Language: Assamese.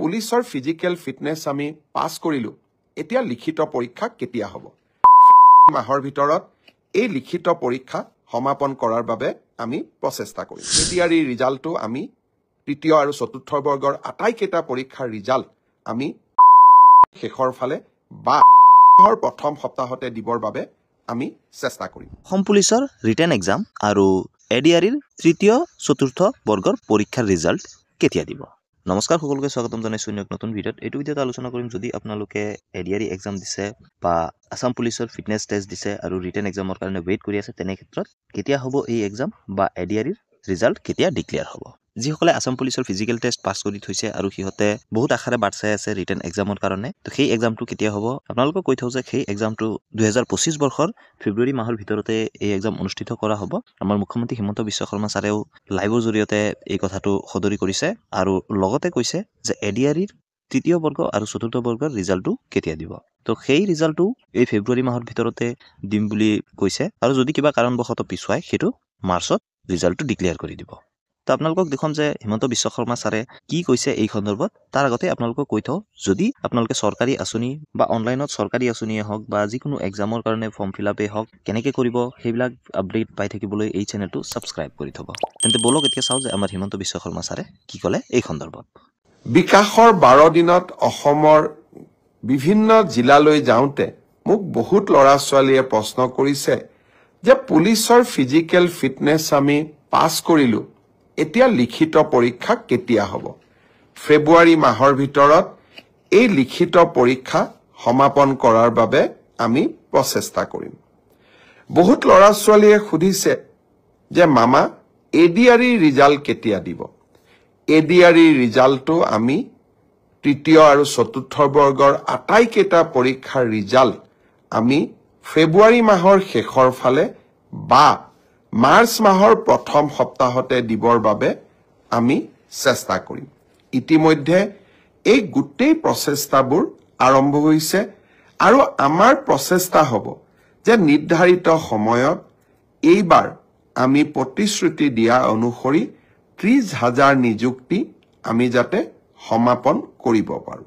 পুলিচৰ ফিজিক্যাল ফিটনেস আমি পাস কৰিলো এতিয়া লিখিত পৰীক্ষা কেতিয়া হ'ব মাহৰ ভিতৰত এই লিখিত পৰীক্ষা সমাপন কৰাৰ বাবে আমি প্ৰচেষ্টা কৰিম এডিআৰই ৰিজাল্টটো আমি তৃতীয় আৰু চতুৰ্থ বৰ্গৰ আটাইকেইটা পৰীক্ষাৰ ৰিজাল্ট আমি শেষৰ ফালে বা প্ৰথম সপ্তাহতে দিবৰ বাবে আমি চেষ্টা কৰিম অসম পুলিচৰ ৰিটেন এক্সাম আৰু এডিআৰইৰ তৃতীয় চতুৰ্থ বৰ্গৰ পৰীক্ষাৰ ৰিজাল্ট কেতিয়া দিব নমস্কাৰ সকলোকে স্বাগতম জনাইছো নতুন ভিডিঅ'ত এইটো ভিডিঅ'ত আলোচনা কৰিম যদি আপোনালোকে এডিআৰই এক্সাম দিছে বা আসাম পুলিচৰ ফিটনেস টেষ্ট দিছে আৰু ৰিটেন এক্সামৰ কাৰণে ৱেইট কৰি আছে তেনে ক্ষেত্ৰত কেতিয়া হ'ব এই এক্সাম বা এডিআৰইৰ ৰিজাল্ট কেতিয়া ডিক্লেয়াৰ হ'ব যিসকলে আসাম পুলিচৰ ফিজিক্যাল টেষ্ট পাস কৰি থৈছে আৰু সিহঁতে বহুত আশাৰে বাট চাই আছে ৰিটেন এক্সামৰ কাৰণে তো সেই এক্সামটো কেতিয়া হ'ব আপোনালোকক কৈ থওঁ যে সেই এক্সামটো 2025 বৰ্ষৰ ফেব্ৰুৱাৰী মাহৰ ভিতৰতে এই এক্সাম অনুষ্ঠিত কৰা হ'ব আমাৰ মুখ্যমন্ত্ৰী হিমন্ত বিশ্ব শৰ্মা ছাৰেও লাইভৰ জৰিয়তে এই কথাটো সদৰি কৰিছে আৰু লগতে কৈছে যে এডিআৰইৰ তৃতীয় বৰ্গ আৰু চতুৰ্থ বৰ্গৰ ৰিজাল্টটো কেতিয়া দিব তো সেই ৰিজাল্টটো এই ফেব্ৰুৱাৰী মাহৰ ভিতৰতে দিম বুলি কৈছে আৰু যদি কিবা কাৰণবশতঃ পিছুৱাই সেইটো মাৰ্চত ৰিজাল্টটো ডিক্লেয়াৰ কৰি দিব তো আপোনালোকক দেখুৱাম যে হিমন্ত বিশ্ব শৰ্মা ছাৰে কি কৈছে এই সন্দৰ্ভত তাৰ আগতে আপোনালোকক কৈ থওঁ যদি আপোনালোকে চৰকাৰী আঁচনি বা অনলাইনত চৰকাৰী আঁচনিয়ে হওক বা যিকোনো এক্সামৰ কাৰণে ফৰ্ম ফিলআপেই হওক কেনেকৈ কৰিব সেইবিলাক আপডেট পাই থাকিবলৈ এই চেনেলটো ছাবস্ক্ৰাইব কৰি থ'ব তেন্তে বলক এতিয়া চাওঁ যে আমাৰ হিমন্ত বিশ্ব শৰ্মা ছাৰে কি ক'লে এই সন্দৰ্ভত বিকাশৰ 12 দিনত অসমৰ বিভিন্ন জিলালৈ যাওঁতে মোক বহুত ল'ৰা ছোৱালীয়ে প্ৰশ্ন কৰিছে যে পুলিচৰ ফিজিক্যাল ফিটনেস আমি পাস কৰিলো এতিয়া লিখিত পৰীক্ষা কেতিয়া হ'ব ফেব্ৰুৱাৰী মাহৰ ভিতৰত এই লিখিত পৰীক্ষা সমাপন কৰাৰ বাবে আমি প্ৰচেষ্টা কৰিম বহুত ল'ৰা ছোৱালীয়ে সুধিছে যে মামা এডিআৰই ৰিজাল্ট কেতিয়া দিব এডিআৰই ৰিজাল্টটো আমি তৃতীয় আৰু চতুৰ্থ বৰ্গৰ আটাইকেইটা পৰীক্ষাৰ ৰিজাল্ট আমি ফেব্ৰুৱাৰী মাহৰ শেষৰ ফালে বা মাৰ্চ মাহৰ প্ৰথম সপ্তাহতে দিবৰ বাবে আমি চেষ্টা কৰিম ইতিমধ্যে এই গোটেই প্ৰচেষ্টাবোৰ আৰম্ভ হৈছে আৰু আমাৰ প্ৰচেষ্টা হ'ব যে নিৰ্ধাৰিত সময়ত এইবাৰ আমি প্ৰতিশ্ৰুতি দিয়া অনুসৰি 30,000 নিযুক্তি আমি যাতে সমাপন কৰিব পাৰোঁ